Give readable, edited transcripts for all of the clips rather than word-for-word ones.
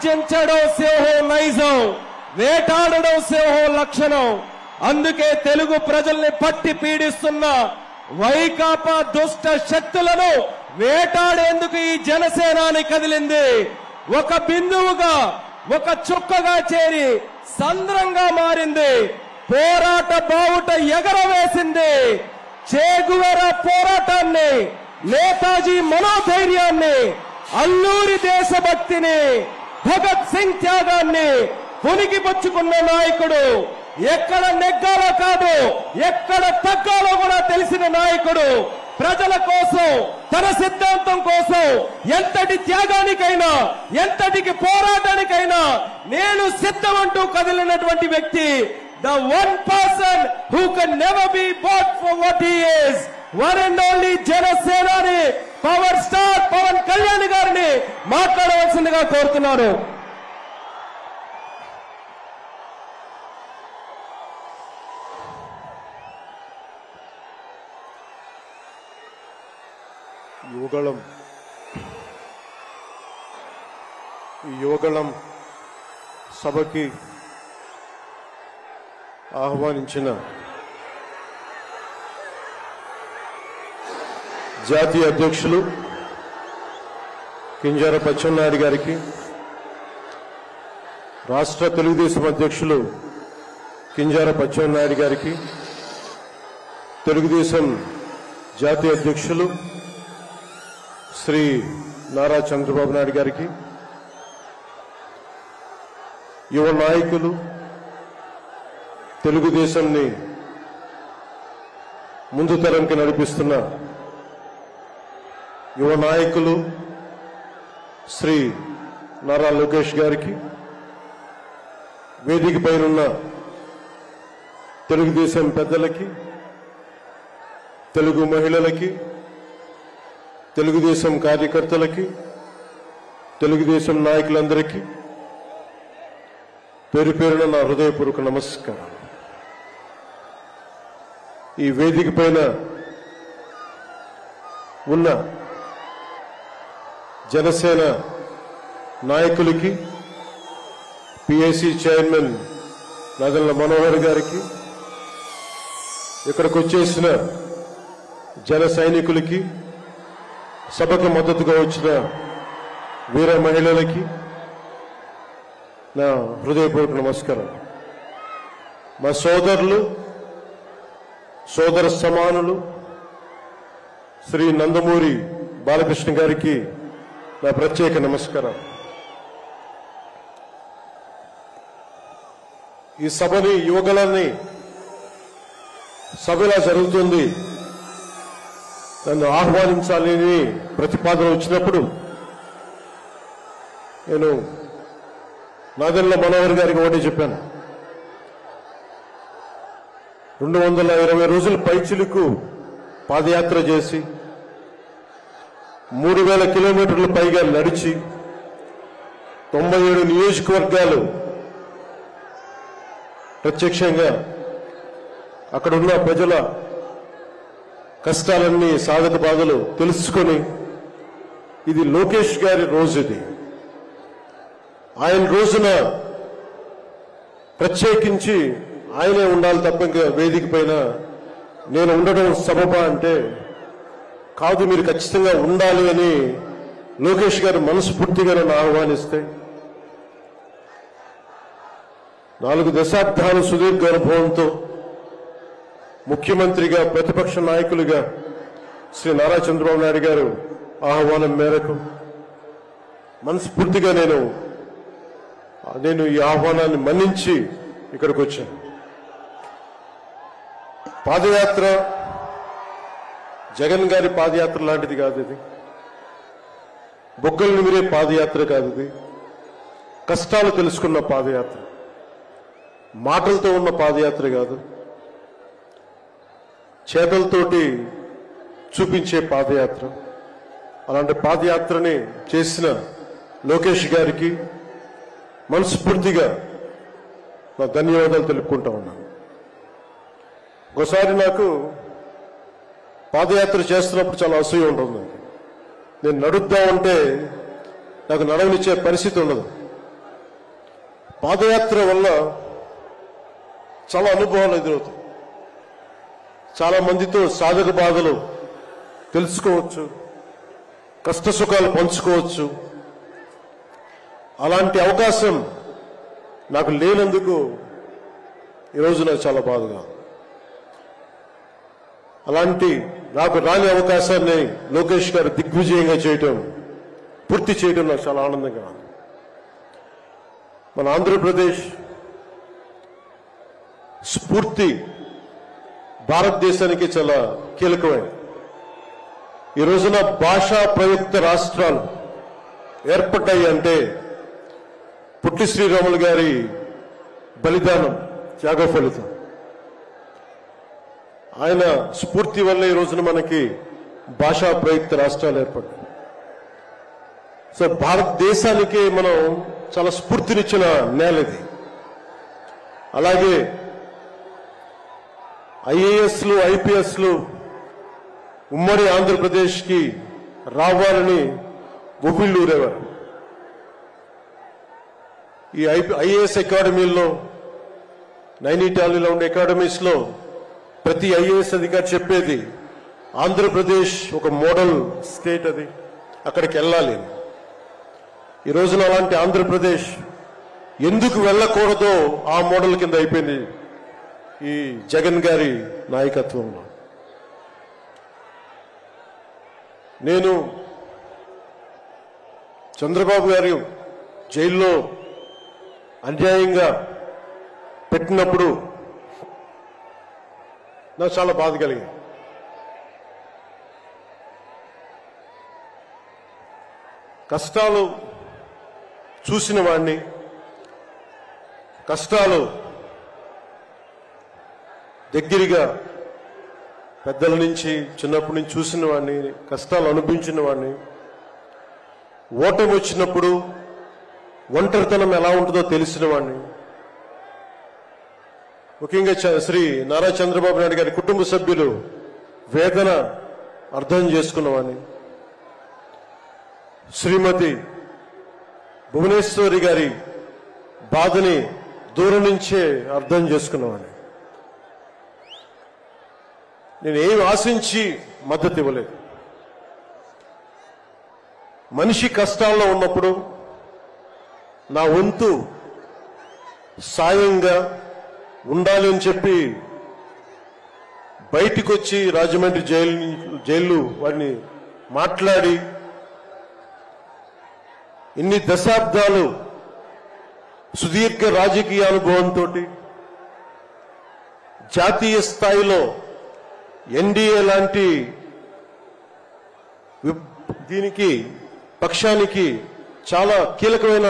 చించడం సింహం నైజం, వేటాడడం సింహం లక్షణం. అందుకే తెలుగు ప్రజల్ని పట్టి పీడిస్తున్న వైకాపా దుష్ట శక్తులను వేటాడేందుకు ఈ జనసేనాని కదిలింది. ఒక బిందువుగా, ఒక చుక్కగా చేరి సంద్రంగా మారింది. పోరాట బావుట ఎగరవేసింది. చేగువేరా పోరాటాన్ని, నేతాజీ మనోధైర్యాన్ని, అల్లూరి దేశభక్తిని, భగత్ సింగ్ త్యాగాన్ని పునికిపుచ్చుకున్న నాయకుడు. ఎక్కడ నెగ్గాలో కాదు, ఎక్కడ తగ్గాలో కూడా తెలిసిన నాయకుడు. ప్రజల కోసం, తన సిద్ధాంతం కోసం ఎంతటి త్యాగానికైనా, ఎంతటికి పోరాటానికైనా నేను సిద్ధమంటూ కదిలినటువంటి వ్యక్తి. The one person who can never be bought for what he is. One and only జనసేనాని పవర్ స్టార్ పవన్ కళ్యాణ్ గారిని మాట్లాడవలసిందిగా కోరుతున్నాను. యువగళం సభకి ఆహ్వానించిన జాతీయ అధ్యక్షులు కింజరాపు అచ్చెన్నాయుడు గారికి, రాష్ట్ర తెలుగుదేశం అధ్యక్షులు కింజరాపు అచ్చెన్నాయుడు గారికి, తెలుగుదేశం జాతీయ అధ్యక్షులు శ్రీ నారా చంద్రబాబు నాయుడు గారికి, యువ నాయకులు, తెలుగుదేశంని ముందు తరంకి నడిపిస్తున్న యువ నాయకులు శ్రీ నారా లోకేష్ గారికి, వేదిక పైనున్న తెలుగుదేశం పెద్దలకి, తెలుగు మహిళలకి, తెలుగుదేశం కార్యకర్తలకి, తెలుగుదేశం నాయకులందరికీ పేరు పేరున నా హృదయపూర్వక నమస్కారం. ఈ వేదిక పైన ఉన్న జనసేన నాయకులకి, పిఐసి చైర్మన్ నాదెండ్ల మనోహర్ గారికి, ఇక్కడికి వచ్చేసిన జన సైనికులకి, సభకు మద్దతుగా వచ్చిన వీర మహిళలకి నా హృదయపూర్వక నమస్కారం. మా సోదరులు, సోదర సమానులు శ్రీ నందమూరి బాలకృష్ణ గారికి నా ప్రత్యేక నమస్కారం. ఈ సభని, యువగళాన్ని సభ ఇలా జరుగుతుంది, నన్ను ఆహ్వానించాలని ప్రతిపాదన వచ్చినప్పుడు నేను నాదెండ్ల మనోహర్ గారికి ఒకటి చెప్పాను. 220 రోజుల పైచిలుకు పాదయాత్ర చేసి 3000 కిలోమీటర్ల పైగా నడిచి 97 నియోజకవర్గాలు ప్రత్యక్షంగా అక్కడున్న ప్రజల కష్టాలన్నీ, సాధక బాధలు తెలుసుకొని, ఇది లోకేష్ గారి రోజు, ఇది ఆయన రోజున ప్రత్యేకించి ఆయనే ఉండాలి తప్ప ఇంకా వేదిక పైన నేను ఉండడం సబబా అంటే కాదు, మీరు ఖచ్చితంగా ఉండాలి అని లోకేష్ గారు మనస్ఫూర్తిగా నన్ను ఆహ్వానిస్తే 4 దశాబ్దాల సుదీర్ఘ అనుభవంతో ముఖ్యమంత్రిగా, ప్రతిపక్ష నాయకులుగా శ్రీ నారా చంద్రబాబు నాయుడు గారు ఆహ్వానం మేరకు మనస్ఫూర్తిగా నేను ఈ ఆహ్వానాన్ని మన్నించి ఇక్కడికి వచ్చాను. పాదయాత్ర జగన్ గారి పాదయాత్ర లాంటిది కాదు, ఇది బొగ్గలు మీరే పాదయాత్ర కాదు, ఇది కష్టాలు తెలుసుకున్న పాదయాత్ర, మాటలతో ఉన్న పాదయాత్ర కాదు, చేతలతోటి చూపించే పాదయాత్ర. అలాంటి పాదయాత్రని చేసిన లోకేష్ గారికి మనస్ఫూర్తిగా నా ధన్యవాదాలు తెలుపుకుంటా ఉన్నాను. ఒకసారి నాకు పాదయాత్ర చేస్తున్నప్పుడు చాలా అసూయ ఉంటుంది. నేను నడుద్దామంటే నాకు నడవనిచ్చే పరిస్థితి ఉండదు. పాదయాత్ర వల్ల చాలా అనుభవాలు ఎదురవుతాయి. చాలా మందితో సాధక బాధలు తెలుసుకోవచ్చు, కష్ట సుఖాలు పంచుకోవచ్చు. అలాంటి అవకాశం నాకు లేనందుకు ఈరోజు నాకు చాలా బాధగా. అలాంటి నాకు రాని అవకాశాన్ని లోకేష్ గారు దిగ్విజయంగా చేయటం, పూర్తి చేయడం నాకు చాలా ఆనందంగా ఉంది. మన ఆంధ్రప్రదేశ్ స్ఫూర్తి భారతదేశానికి చాలా కీలకమైనది. ఈ రోజున భాషా ప్రయుక్త రాష్ట్రాలు ఏర్పడ్డాయి అంటే పుట్టి శ్రీరాములు గారి బలిదానం, త్యాగ ఫలితం. ఆయన స్ఫూర్తి వల్ల ఈ రోజున మనకి భాషా ప్రయుక్త రాష్ట్రాలు ఏర్పడ్డాయి. సో భారతదేశానికి మనం చాలా స్ఫూర్తినిచ్చిన నేల ఇది. అలాగే ఐఏఎస్లు, ఐపీఎస్లు ఉమ్మడి ఆంధ్రప్రదేశ్కి రావాలని ఉవ్విళ్ళూరేవారు. ఈ ఐఏఎస్ అకాడమీల్లో, నైనిటాల్లో ఉండే అకాడమీస్లో ప్రతి ఐఏఎస్ అధికారి చెప్పేది ఆంధ్రప్రదేశ్ ఒక మోడల్ స్టేట్, అది అక్కడికి వెళ్ళాలి. ఈ రోజున అలాంటి ఆంధ్రప్రదేశ్ ఎందుకు వెళ్ళకూడదో ఆ మోడల్ కింద అయిపోయింది ఈ జగన్ గారి నాయకత్వంలో. నేను చంద్రబాబు గారు జైల్లో అన్యాయంగా పెట్టినప్పుడు నాకు చాలా బాధ కలిగింది. కష్టాలు చూసిన వాడిని, కష్టాలు దగ్గరగా పెద్దల నుంచి చిన్నప్పటి నుంచి చూసిన వాడిని, కష్టాలు అనుభవించిన వాడిని, ఓటమి వచ్చినప్పుడు ఒంటరితనం ఎలా ఉంటుందో తెలిసిన వాడిని, ముఖ్యంగా శ్రీ నారా చంద్రబాబు నాయుడు గారి కుటుంబ సభ్యులు వేదన అర్థం చేసుకున్నవాడిని, శ్రీమతి భువనేశ్వరి గారి బాధని దూరం నుంచే అర్థం చేసుకున్నవాడిని. నేను ఏం ఆశించి మద్దతు ఇవ్వలేదు. మనిషి కష్టాల్లో ఉన్నప్పుడు నా వంతు సాయంగా ఉండాలి అని చెప్పి బయటికి వచ్చి రాజమండ్రి జైలు వారిని మాట్లాడి ఇన్ని దశాబ్దాలు సుదీర్ఘ రాజకీయ అనుభవంతో జాతీయ స్థాయిలో ఎన్డీఏ లాంటి దీనికి పక్షానికి చాలా కీలకమైన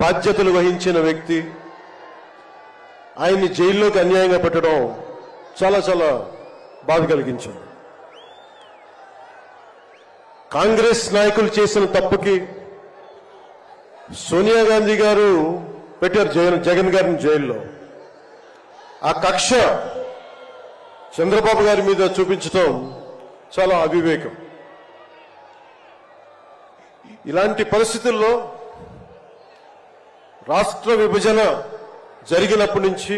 బాధ్యతలు వహించిన వ్యక్తి, ఆయన్ని జైల్లోకి అన్యాయంగా పెట్టడం చాలా చాలా బాధ కలిగించింది. కాంగ్రెస్ నాయకులు చేసిన తప్పుకి సోనియా గాంధీ గారు పెట్టారు జగన్ గారిని జైల్లో. ఆ కక్ష చంద్రబాబు గారి మీద చూపించడం చాలా అవివేకం. ఇలాంటి పరిస్థితుల్లో రాష్ట్ర విభజన జరిగినప్పటి నుంచి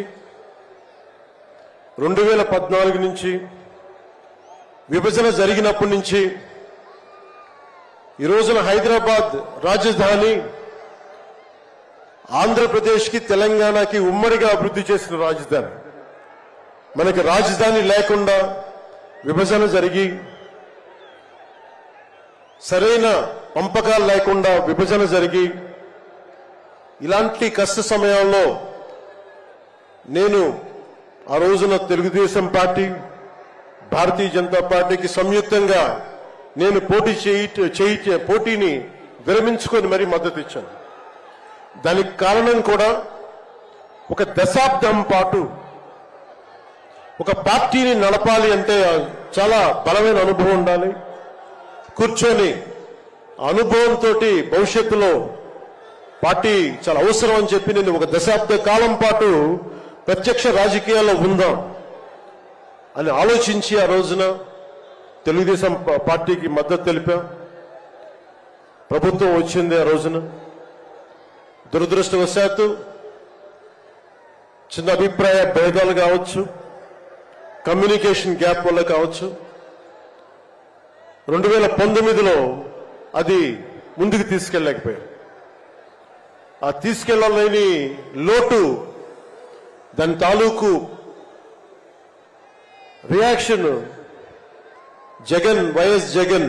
2014 నుంచి విభజన జరిగినప్పటి నుంచి ఈ రోజున హైదరాబాద్ రాజధాని ఆంధ్రప్రదేశ్కి, తెలంగాణకి ఉమ్మడిగా అభివృద్ధి చేసిన రాజధాని. మనకి రాజధాని లేకుండా విభజన జరిగి, సరైన పంపకాలు లేకుండా విభజన జరిగి, ఇలాంటి కష్ట సమయాల్లో నేను ఆ రోజున తెలుగుదేశం పార్టీ, భారతీయ జనతా పార్టీకి సంయుక్తంగా నేను పోటీని విరమించుకొని మరీ మద్దతు ఇచ్చాను. దానికి కారణం కూడా ఒక దశాబ్దం పాటు ఒక పార్టీని నడపాలి అంటే చాలా బలమైన అనుభవం ఉండాలి. కూర్చొని అనుభవంతో భవిష్యత్తులో పార్టీ చాలా అవసరం అని చెప్పి నేను ఒక దశాబ్ద కాలం పాటు ప్రత్యక్ష రాజకీయాల్లో ఉందాం అని ఆలోచించి ఆ రోజున తెలుగుదేశం పార్టీకి మద్దతు తెలిపాం. ప్రభుత్వం వచ్చింది ఆ రోజున. దురదృష్టవశాత్తు చిన్న అభిప్రాయ భేదాలు కావచ్చు, కమ్యూనికేషన్ గ్యాప్ వల్ల కావచ్చు, 2019లో అది ముందుకు తీసుకెళ్ళలేకపోయారు. ఆ తీసుకెళ్ళలేని లోటు, దాని తాలూకు రియాక్షన్ వైఎస్ జగన్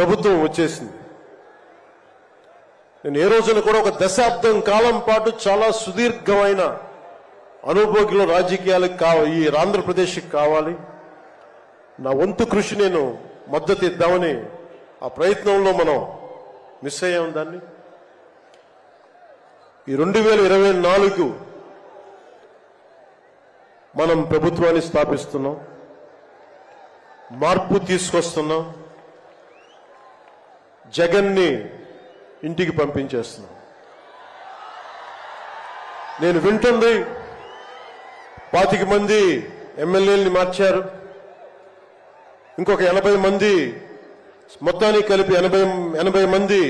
ప్రభుత్వం వచ్చేసింది. నేను ఏ రోజున కూడా ఒక దశాబ్దం కాలం పాటు చాలా సుదీర్ఘమైన అనుభోగిలో రాజకీయాలకు ఈ ఆంధ్రప్రదేశ్కి కావాలి, నా వంతు కృషి నేను మద్దతు ఇద్దామని ఆ ప్రయత్నంలో మనం మిస్ అయ్యాం. దాన్ని ఈ 2024 మనం ప్రభుత్వాన్ని స్థాపిస్తున్నాం, మార్పు తీసుకొస్తున్నాం, జగన్ని ఇంటికి పంపించేస్తున్నాం. నేను వింటుంది 25 మంది ఎమ్మెల్యేలని మార్చారు, ఇంకొక 80 మంది, మొత్తానికి కలిపి 80 మంది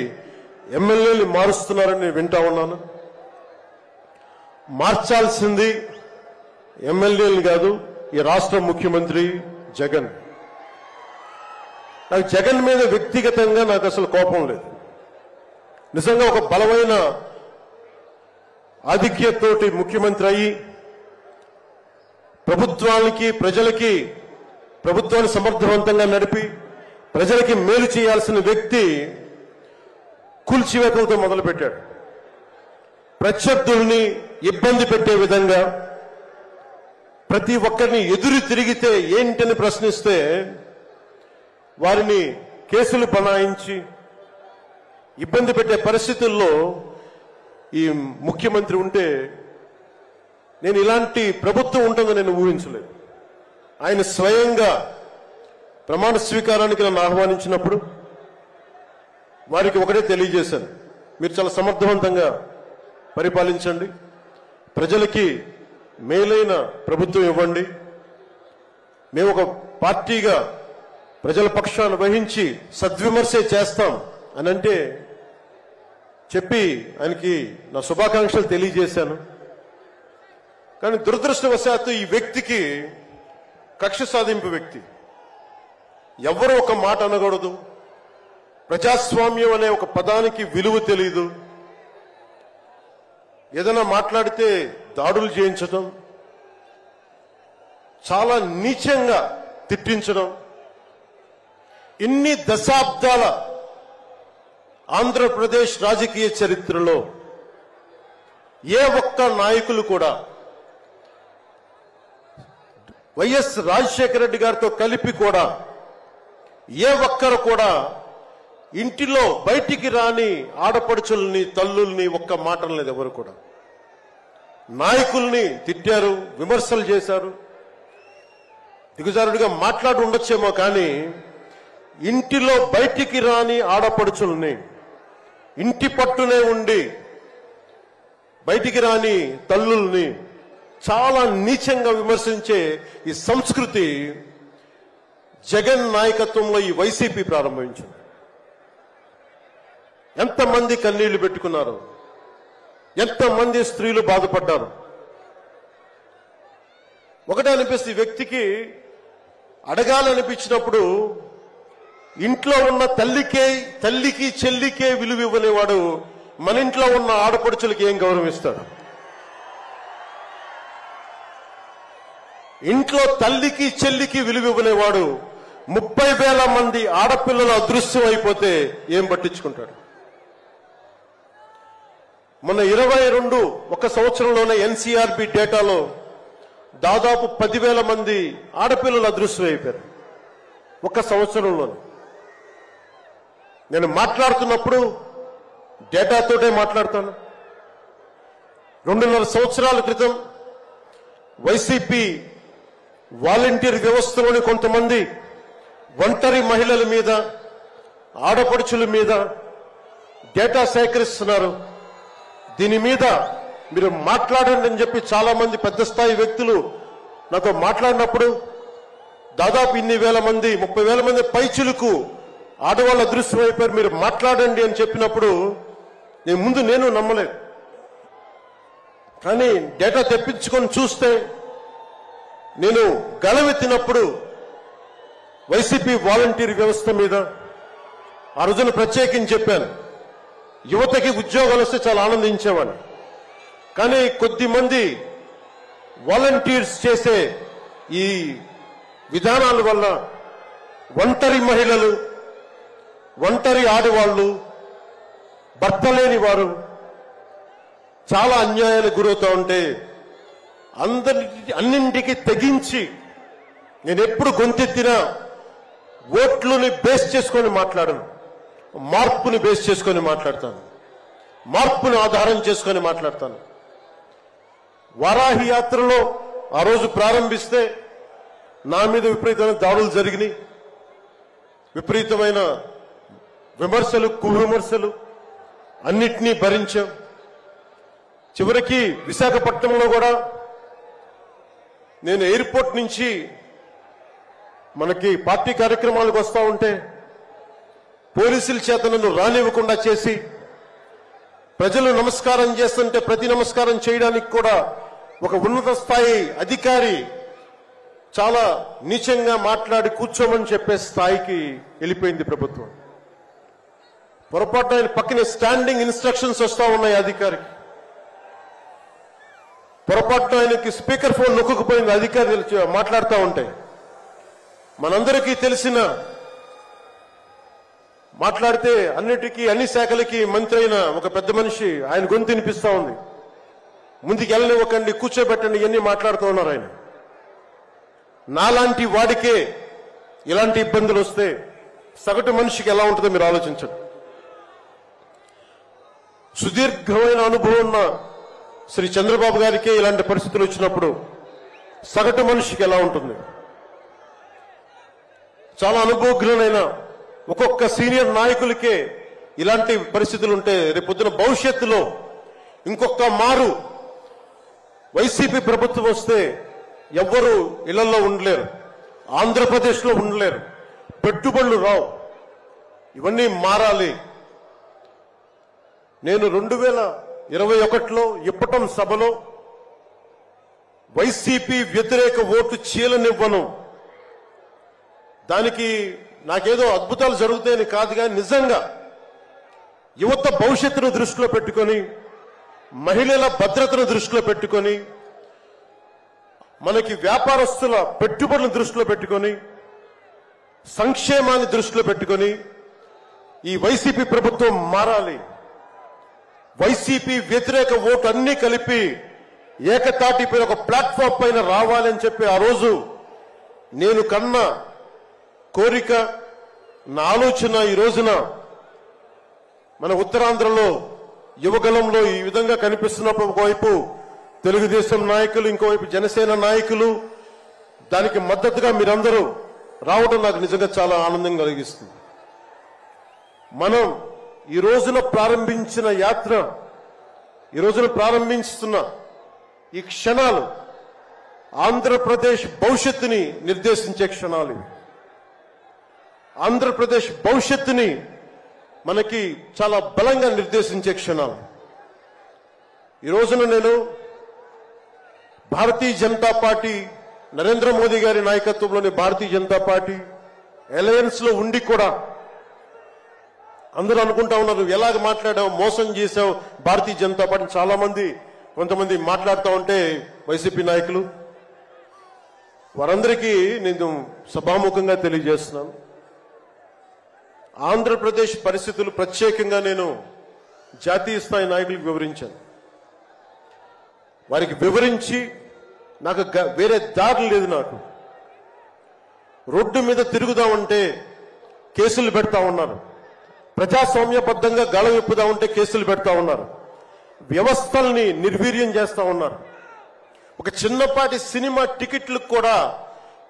ఎమ్మెల్యేలు మారుస్తున్నారని నేను వింటా ఉన్నాను. మార్చాల్సింది ఎమ్మెల్యేలు కాదు, ఈ రాష్ట్ర ముఖ్యమంత్రి జగన్. నాకు జగన్ మీద వ్యక్తిగతంగా నాకు అసలు కోపం లేదు. నిజంగా ఒక బలమైన ఆధిక్యతతోటి ముఖ్యమంత్రి అయ్యి ప్రభుత్వాన్ని సమర్థవంతంగా నడిపి ప్రజలకి మేలు చేయాల్సిన వ్యక్తి కూల్చివేతలతో మొదలుపెట్టాడు. ప్రత్యర్థుల్ని ఇబ్బంది పెట్టే విధంగా, ప్రతి ఒక్కరిని ఎదురు తిరిగితే ఏంటని ప్రశ్నిస్తే వారిని కేసులు బనాయించి ఇబ్బంది పెట్టే పరిస్థితుల్లో ఈ ముఖ్యమంత్రి ఉంటే నేను ఇలాంటి ప్రభుత్వం ఉంటుందని నేను ఊహించలేదు. ఆయన స్వయంగా ప్రమాణ స్వీకారానికి నన్ను ఆహ్వానించినప్పుడు వారికి ఒకటే తెలియజేశాను, మీరు చాలా సమర్థవంతంగా పరిపాలించండి, ప్రజలకి మేలైన ప్రభుత్వం ఇవ్వండి, మేము ఒక పార్టీగా ప్రజల పక్షాన్ని వహించి సద్విమర్శే చేస్తాం అని అంటే చెప్పి ఆయనకి నా శుభాకాంక్షలు తెలియజేశాను. కానీ దురదృష్టవశాత్తు ఈ వ్యక్తికి కక్ష సాధింపు వ్యక్తి, ఎవరు ఒక మాట అనకూడదు, ప్రజాస్వామ్యం అనే ఒక పదానికి విలువ తెలియదు, ఏదైనా మాట్లాడితే దాడులు చేయించడం, చాలా నీచంగా తిట్టించడం, ఇన్ని దశాబ్దాల ఆంధ్రప్రదేశ్ రాజకీయ చరిత్రలో ఏ ఒక్క నాయకులు కూడా వైఎస్ రాజశేఖర రెడ్డి గారితో కలిపి కూడా ఏ ఒక్కరు కూడా ఇంటిలో బయటికి రాని ఆడపడుచుల్ని, తల్లుల్ని ఒక్క మాట లేదు. ఎవరు కూడా నాయకుల్ని తిట్టారు, విమర్శలు చేశారు, దిగుజారుడిగా మాట్లాడి ఉండొచ్చేమో, కానీ ఇంటిలో బయటికి రాని ఆడపడుచుల్ని, ఇంటి పట్టునే ఉండి బయటికి రాని తల్లుల్ని చాలా నీచంగా విమర్శించే ఈ సంస్కృతి జగన్ నాయకత్వంలో ఈ వైసీపీ ప్రారంభించింది. ఎంతమంది కన్నీళ్లు పెట్టుకున్నారు, ఎంతమంది స్త్రీలు బాధపడ్డారు. ఒకటే అనిపిస్తుంది, ఈ వ్యక్తికి అడగాలనిపించినప్పుడు ఇంట్లో ఉన్న తల్లికి చెల్లికే విలువ ఇవ్వనేవాడు మన ఇంట్లో ఉన్న ఆడపడుచులకి ఏం గౌరవిస్తాడు? ఇంట్లో తల్లికి చెల్లికి విలువ ఇవ్వనేవాడు 30,000 మంది ఆడపిల్లలు అదృశ్యం అయిపోతే ఏం పట్టించుకుంటాడు? మొన్న 22 ఒక సంవత్సరంలోనే ఎన్సీఆర్బీ డేటాలో దాదాపు 10,000 మంది ఆడపిల్లలు అదృశ్యం అయిపోయారు ఒక సంవత్సరంలోనే. నేను మాట్లాడుతున్నప్పుడు డేటాతోటే మాట్లాడతాను. 2.5 సంవత్సరాల క్రితం వైసీపీ వాలంటీర్ వ్యవస్థలోని కొంతమంది ఒంటరి మహిళల మీద, ఆడపడుచుల మీద డేటా సేకరిస్తున్నారు. దీని మీద మీరు మాట్లాడండి అని చెప్పి చాలా మంది పెద్ద స్థాయి వ్యక్తులు నాతో మాట్లాడినప్పుడు దాదాపు ఇన్ని వేల మంది, 30,000 మంది పైచులకు ఆడవాళ్ళు అదృశ్యం అయిపోయారు, మీరు మాట్లాడండి అని చెప్పినప్పుడు నేను నమ్మలేదు. కానీ డేటా తెప్పించుకొని చూస్తే నేను గళమెత్తినప్పుడు వైసీపీ వాలంటీర్ వ్యవస్థ మీద ఆ రోజున ప్రత్యేకించి చెప్పాను. యువతకి ఉద్యోగాలు వస్తే చాలా ఆనందించేవాడిని. కానీ కొద్దిమంది వాలంటీర్స్ చేసే ఈ విధానాల వల్ల ఒంటరి మహిళలు, ఒంటరి ఆడవాళ్లు, భర్త లేని వారు చాలా అన్యాయాలకు గురవుతూ ఉంటే అన్నింటికి తెగించి నేను ఎప్పుడు గొంతెత్తినా ఓట్లని బేస్ చేసుకొని మాట్లాడను, మార్పుని బేస్ చేసుకొని మాట్లాడతాను, మార్పుని ఆధారం చేసుకొని మాట్లాడతాను. వారాహి యాత్రలో ఆ రోజు ప్రారంభిస్తే నా మీద విపరీతమైన దాడులు జరిగినాయి, విపరీతమైన విమర్శలు, కువిమర్శలు అన్నిటినీ భరించాం. చివరికి విశాఖపట్నంలో కూడా నేను ఎయిర్పోర్ట్ నుంచి మనకి పార్టీ కార్యక్రమాలకు వస్తూ ఉంటే పోలీసుల చేత నన్ను రానివ్వకుండా చేసి, ప్రజలు నమస్కారం చేస్తుంటే ప్రతి నమస్కారం చేయడానికి కూడా ఒక ఉన్నత స్థాయి అధికారి చాలా నీచంగా మాట్లాడి కూర్చోమని చెప్పే స్థాయికి వెళ్ళిపోయింది ప్రభుత్వం. పొరపాటు ఆయన పక్కనే స్టాండింగ్ ఇన్స్ట్రక్షన్స్ వస్తూ ఉన్నాయి అధికారికి. పొరపాటు ఆయనకి స్పీకర్ ఫోన్ నొక్కుకుపోయింది అధికారి మాట్లాడుతూ ఉంటాయి. మనందరికీ తెలిసిన మాట్లాడితే అన్నిటికీ అన్ని శాఖలకి మంత్రి అయిన ఒక పెద్ద మనిషి ఆయన గొంతు వినిపిస్తూ ఉంది. ముందుకు వెళ్ళనివ్వకండి, కూర్చోబెట్టండి, ఇవన్నీ మాట్లాడుతూ ఉన్నారు ఆయన. నాలాంటి వాడికే ఇలాంటి ఇబ్బందులు వస్తే సగటు మనిషికి ఎలా ఉంటుందో మీరు ఆలోచించండి. సుదీర్ఘమైన అనుభవం ఉన్న శ్రీ చంద్రబాబు గారికే ఇలాంటి పరిస్థితులు వచ్చినప్పుడు సగటు మనిషికి ఎలా ఉంటుంది? చాలా అనుభవజ్ఞులైన ఒక్కొక్క సీనియర్ నాయకులకే ఇలాంటి పరిస్థితులు ఉంటే రేపొద్దున భవిష్యత్తులో ఇంకొక మారు వైసీపీ ప్రభుత్వం వస్తే ఎవ్వరూ ఇళ్లలో ఉండలేరు, ఆంధ్రప్రదేశ్లో ఉండలేరు, పెట్టుబడులు రావు. ఇవన్నీ మారాలి. నేను 2021లో ఇప్పటం సభలో వైసీపీ వ్యతిరేక ఓటు చీలనివ్వను. దానికి నాకేదో అద్భుతాలు జరుగుతాయని కాదు, కానీ నిజంగా యువత భవిష్యత్తును దృష్టిలో పెట్టుకొని, మహిళల భద్రతను దృష్టిలో పెట్టుకొని, మనకి వ్యాపారస్తుల పెట్టుబడులను దృష్టిలో పెట్టుకొని, సంక్షేమాన్ని దృష్టిలో పెట్టుకొని ఈ వైసీపీ ప్రభుత్వం మారాలి. వైసీపీ వ్యతిరేక ఓటు అన్ని కలిపి ఏకతాటిపై ఒక ప్లాట్ఫామ్ పైన రావాలని చెప్పి ఆ రోజు నేను కన్నా కోరిక, నా ఆలోచన ఈ రోజున మన ఉత్తరాంధ్రలో యువగలంలో ఈ విధంగా కనిపిస్తున్నప్పుడు ఒకవైపు తెలుగుదేశం నాయకులు, ఇంకోవైపు జనసేన నాయకులు, దానికి మద్దతుగా మీరందరూ రావడం నాకు నిజంగా చాలా ఆనందం కలిగిస్తుంది. మనం ఈ రోజున ప్రారంభించిన యాత్ర, ఈ రోజున ప్రారంభిస్తున్న ఈ క్షణాలు ఆంధ్రప్రదేశ్ భవిష్యత్తుని నిర్దేశించే క్షణాలు. ఆంధ్రప్రదేశ్ భవిష్యత్తుని మనకి చాలా బలంగా నిర్దేశించే క్షణాలు. ఈ రోజున నేను భారతీయ జనతా పార్టీ, నరేంద్ర మోదీ గారి నాయకత్వంలోని భారతీయ జనతా పార్టీ అలయన్స్ లో ఉండి కూడా అందరూ అనుకుంటా ఉన్నారు, ఎలాగ మాట్లాడావు, మోసం చేశావు భారతీయ జనతా పార్టీ. చాలా మంది, కొంతమంది మాట్లాడుతూ ఉంటే వైసీపీ నాయకులు, వారందరికీ నేను సభాముఖంగా తెలియజేస్తున్నాను, ఆంధ్రప్రదేశ్ పరిస్థితులు ప్రత్యేకంగా నేను జాతీయ స్థాయి నాయకులకు వివరించాను. వారికి వివరించి నాకు వేరే దారి లేదు. నాకు రోడ్డు మీద తిరుగుదామంటే కేసులు పెడతా ఉన్నారు, ప్రజాస్వామ్యబద్ధంగా గళం విప్పుదామంటే కేసులు పెడతా ఉన్నారు, వ్యవస్థల్ని నిర్వీర్యం చేస్తా ఉన్నారు. ఒక చిన్నపాటి సినిమా టికెట్లకు కూడా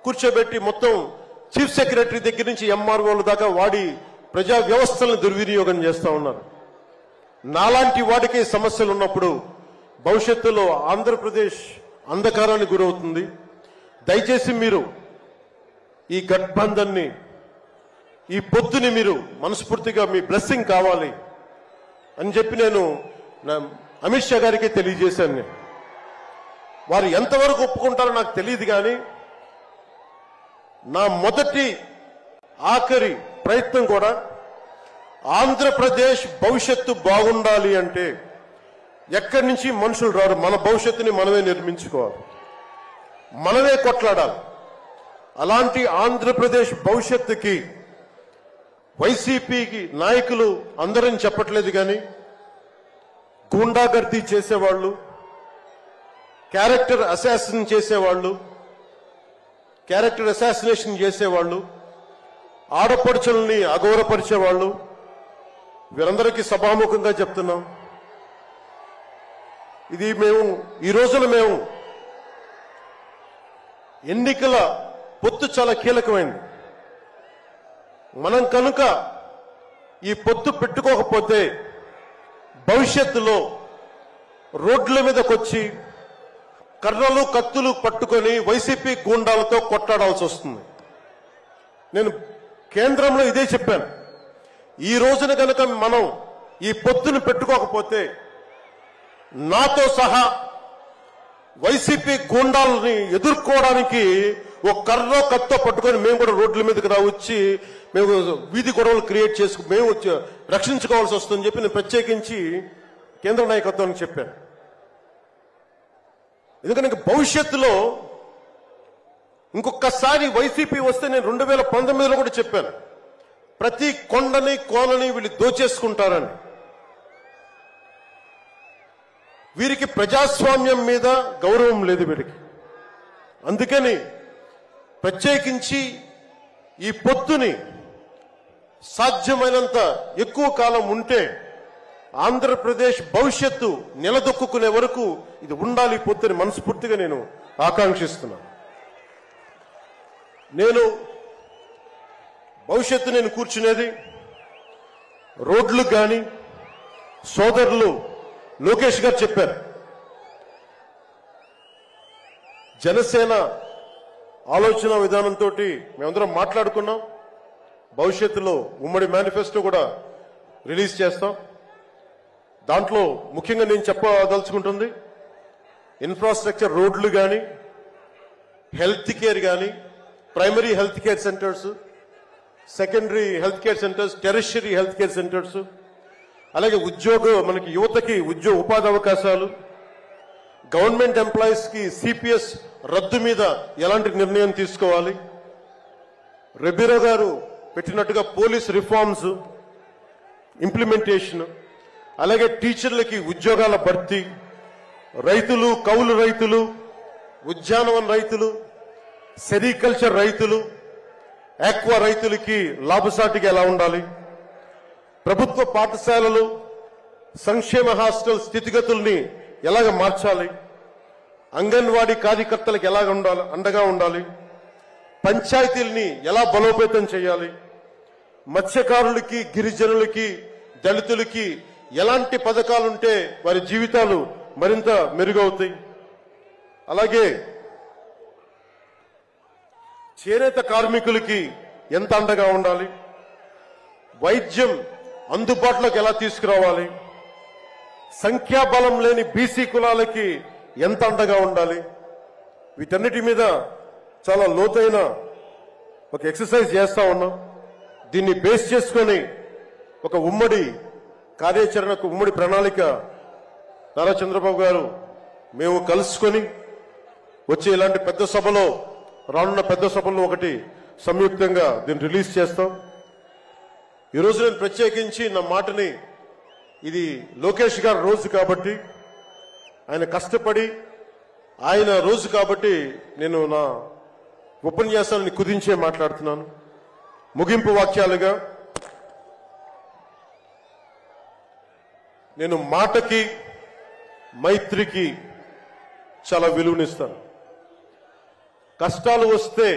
కూర్చోబెట్టి మొత్తం చీఫ్ సెక్రటరీ దగ్గర నుంచి ఎంఆర్ఓల దాకా వాడి ప్రజా వ్యవస్థలను దుర్వినియోగం చేస్తా ఉన్నారు. నాలాంటి వాడికి సమస్యలు ఉన్నప్పుడు భవిష్యత్తులో ఆంధ్రప్రదేశ్ అంధకారానికి గురవుతుంది. దయచేసి మీరు ఈ గఠబంధన్ని, ఈ పొత్తుని మీరు మనస్ఫూర్తిగా మీ బ్లెస్సింగ్ కావాలి అని చెప్పి నేను అమిత్ షా గారికి తెలియజేశాను. వారు ఎంతవరకు ఒప్పుకుంటారో నాకు తెలియదు, కానీ నా మొదటి ఆఖరి ప్రయత్నం కూడా ఆంధ్రప్రదేశ్ భవిష్యత్తు బాగుండాలి అంటే ఎక్కడి నుంచి మనుషులు రారు, మన భవిష్యత్తుని మనమే నిర్మించుకోవాలి, మనమే కొట్లాడాలి. అలాంటి ఆంధ్రప్రదేశ్ భవిష్యత్తుకి వైసీపీకి నాయకులు అందరని చెప్పట్లేదు, కానీ గూండాగర్దీ చేసేవాళ్ళు, క్యారెక్టర్ అసాసినేషన్ చేసేవాళ్ళు, ఆడపడుచుల్ని అగౌరవపరిచేవాళ్ళు, వీరందరికీ సభాముఖంగా చెప్తున్నాం. ఇది ఈ రోజున మేము ఎన్నికల పొత్తు చాలా కీలకమైంది. మనం కనుక ఈ పొత్తు పెట్టుకోకపోతే భవిష్యత్తులో రోడ్ల మీదకొచ్చి కర్రలు కత్తులు పట్టుకొని వైసీపీ గూండాలతో కొట్టాడాల్సి వస్తుంది. నేను కేంద్రంలో ఇదే చెప్పాను. ఈ రోజున కనుక మనం ఈ పొత్తును పెట్టుకోకపోతే నాతో సహా వైసీపీ గూండాలని ఎదుర్కోవడానికి ఒక కర్రో కత్తో పట్టుకొని మేము కూడా రోడ్ల మీదకి వచ్చి మేము వీధి గొడవలు క్రియేట్ చేసుకు మేము రక్షించుకోవాల్సి వస్తుందని చెప్పి నేను ప్రత్యేకించి కేంద్ర నాయకత్వానికి చెప్పాను. ఎందుకంటే భవిష్యత్తులో ఇంకొకసారి వైసీపీ వస్తే నేను 2019లో కూడా చెప్పాను, ప్రతి కొండని కోనని వీళ్ళు దోచేసుకుంటారని. వీరికి ప్రజాస్వామ్యం మీద గౌరవం లేదు వీరికి. అందుకని ప్రత్యేకించి ఈ పొత్తుని సాధ్యమైనంత ఎక్కువ కాలం ఉంటే ఆంధ్రప్రదేశ్ భవిష్యత్తు నిలదొక్కునే వరకు ఇది ఉండాలి పొత్తుని మనస్ఫూర్తిగా నేను ఆకాంక్షిస్తున్నాను. భవిష్యత్తు నేను కూర్చునేది రోడ్లు కానీ సోదరులు లోకేష్ గారు చెప్పారు, జనసేన ఆలోచన విధానంతో మేమందరం మాట్లాడుకున్నాం. భవిష్యత్తులో ఉమ్మడి మేనిఫెస్టో కూడా రిలీజ్ చేస్తాం. దాంట్లో ముఖ్యంగా నేను చెప్పదలుచుకుంటుంది ఇన్ఫ్రాస్ట్రక్చర్, రోడ్లు కానీ, హెల్త్ కేర్ కానీ, primary health care centres, secondary health care centres, tertiary health care centres, అలాగే మనకి యువతకి ఉపాధి అవకాశాలు, గవర్నమెంట్ ఎంప్లాయీస్ కి సిపిఎస్ రద్దు మీద ఎలాంటి నిర్ణయం తీసుకోవాలి, రెబీరో గారు పెట్టినట్టుగా పోలీస్ రిఫార్మ్స్ ఇంప్లిమెంటేషన్, అలాగే టీచర్లకి ఉద్యోగాల భర్తీ, రైతులు, కౌలు రైతులు, ఉద్యానవన రైతులు, సెరికల్చర్ రైతులు, ఆక్వా రైతులకి లాభసాటిగా ఎలా ఉండాలి, ప్రభుత్వ పాఠశాలలు, సంక్షేమ హాస్టల్ స్థితిగతుల్ని ఎలాగ మార్చాలి, అంగన్వాడీ కార్యకర్తలకు ఎలాగ అండగా ఉండాలి, పంచాయతీల్ని ఎలా బలోపేతం చేయాలి, మత్స్యకారులకి, గిరిజనులకి, దళితులకి ఎలాంటి పథకాలుంటే వారి జీవితాలు మరింత మెరుగవుతాయి, అలాగే చేనేత కార్మికులకి ఎంత అండగా ఉండాలి, వైద్యం అందుబాటులోకి ఎలా తీసుకురావాలి, సంఖ్యాబలం లేని బీసీ కులాలకి ఎంత అండగా ఉండాలి, వీటన్నిటి మీద చాలా లోతైన ఒక ఎక్సర్సైజ్ చేస్తా ఉన్నాం. దీన్ని బేస్ చేసుకొని ఒక ఉమ్మడి కార్యాచరణకు, ఉమ్మడి ప్రణాళిక నారా చంద్రబాబు గారు మేము కలుసుకొని వచ్చే ఇలాంటి పెద్ద సభలో, రానున్న పెద్ద సభల్లో ఒకటి సంయుక్తంగా దీన్ని రిలీజ్ చేస్తాం. ఈరోజు నేను ప్రత్యేకించి నా మాటని, ఇది లోకేష్ గారి రోజు కాబట్టి, ఆయన కష్టపడి ఆయన రోజు కాబట్టి నేను నా ఉపన్యాసాన్ని కుదించే మాట్లాడుతున్నాను. ముగింపు వాక్యాలుగా నేను మాటకి, మైత్రికి చాలా విలువనిస్తాను. కష్టాలు వస్తే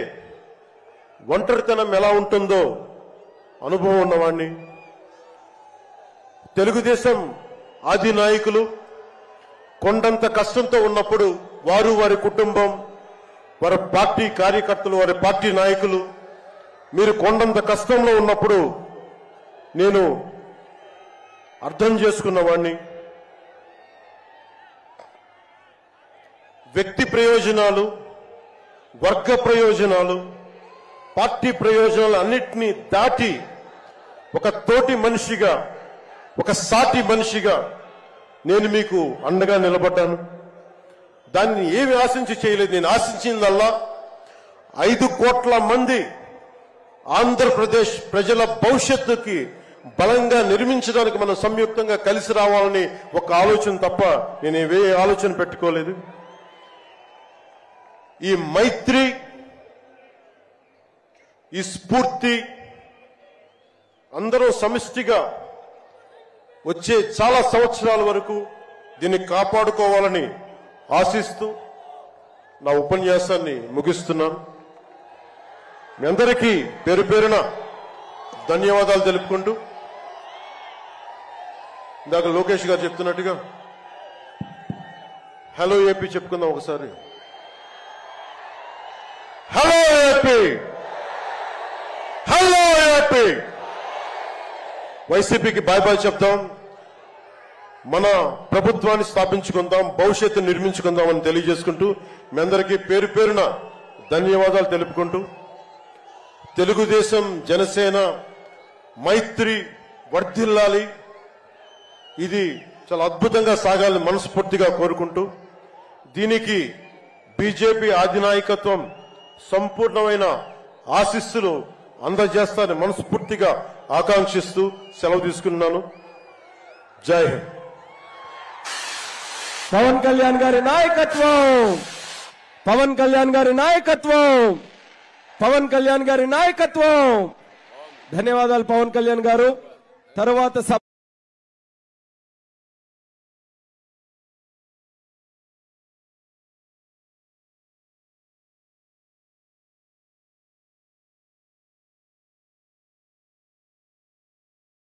ఒంటరితనం ఎలా ఉంటుందో అనుభవం ఉన్నవాణ్ణి. తెలుగుదేశం ఆది నాయకులు కొండంత కష్టంతో ఉన్నప్పుడు వారు, వారి కుటుంబం, వారి పార్టీ కార్యకర్తలు, వారి పార్టీ నాయకులు మీరు కొండంత కష్టంలో ఉన్నప్పుడు నేను అర్థం చేసుకున్నవాణ్ణి. వ్యక్తి ప్రయోజనాలు, వర్గ ప్రయోజనాలు, పార్టీ ప్రయోజనాలు అన్నిటినీ దాటి ఒక తోటి మనిషిగా, ఒక సాటి మనిషిగా నేను మీకు అండగా నిలబడ్డాను. దాన్ని ఏమి ఆశించి చేయలేదు. నేను ఆశించిందల్లా 5 కోట్ల మంది ఆంధ్రప్రదేశ్ ప్రజల భవిష్యత్తుకి బలంగా నిర్మించడానికి మనం సంయుక్తంగా కలిసి రావాలని ఒక ఆలోచన తప్ప నేను ఏ ఆలోచన పెట్టుకోలేదు. ఈ మైత్రి, ఈ స్ఫూర్తి అందరూ సమిష్టిగా వచ్చే చాలా సంవత్సరాల వరకు దీన్ని కాపాడుకోవాలని ఆశిస్తూ నా ఉపన్యాసాన్ని ముగిస్తున్నాను. మీ అందరికీ పేరు పేరున ధన్యవాదాలు తెలుపుకుంటూ, ఇందాక లోకేష్ గారు చెప్తున్నట్టుగా హలో ఏపీ చెప్పుకుందాం ఒకసారి. Hello AP, hello AP. వైసీపీకి బాయ్ బాయ్ చెప్తాం. మన ప్రభుత్వాన్ని స్థాపించుకుందాం, భవిష్యత్తు నిర్మించుకుందాం అని తెలియజేసుకుంటూ మీ అందరికీ పేరు పేరున ధన్యవాదాలు తెలుపుకుంటూ, తెలుగుదేశం జనసేన మైత్రి వర్ధిల్లాలి, ఇది చాలా అద్భుతంగా సాగాలని మనస్ఫూర్తిగా కోరుకుంటూ, దీనికి బీజేపీ అధినాయకత్వం సంపూర్ణమైన ఆశీస్సులు అందజేస్తారని మనస్ఫూర్తిగా ఆకాంక్షిస్తూ సెలవు తీసుకున్నాను. జై హింద్. పవన్ కళ్యాణ్ గారి నాయకత్వం, పవన్ కళ్యాణ్ గారి నాయకత్వం, పవన్ కళ్యాణ్ గారి నాయకత్వం. ధన్యవాదాలు పవన్ కళ్యాణ్ గారు. తర్వాత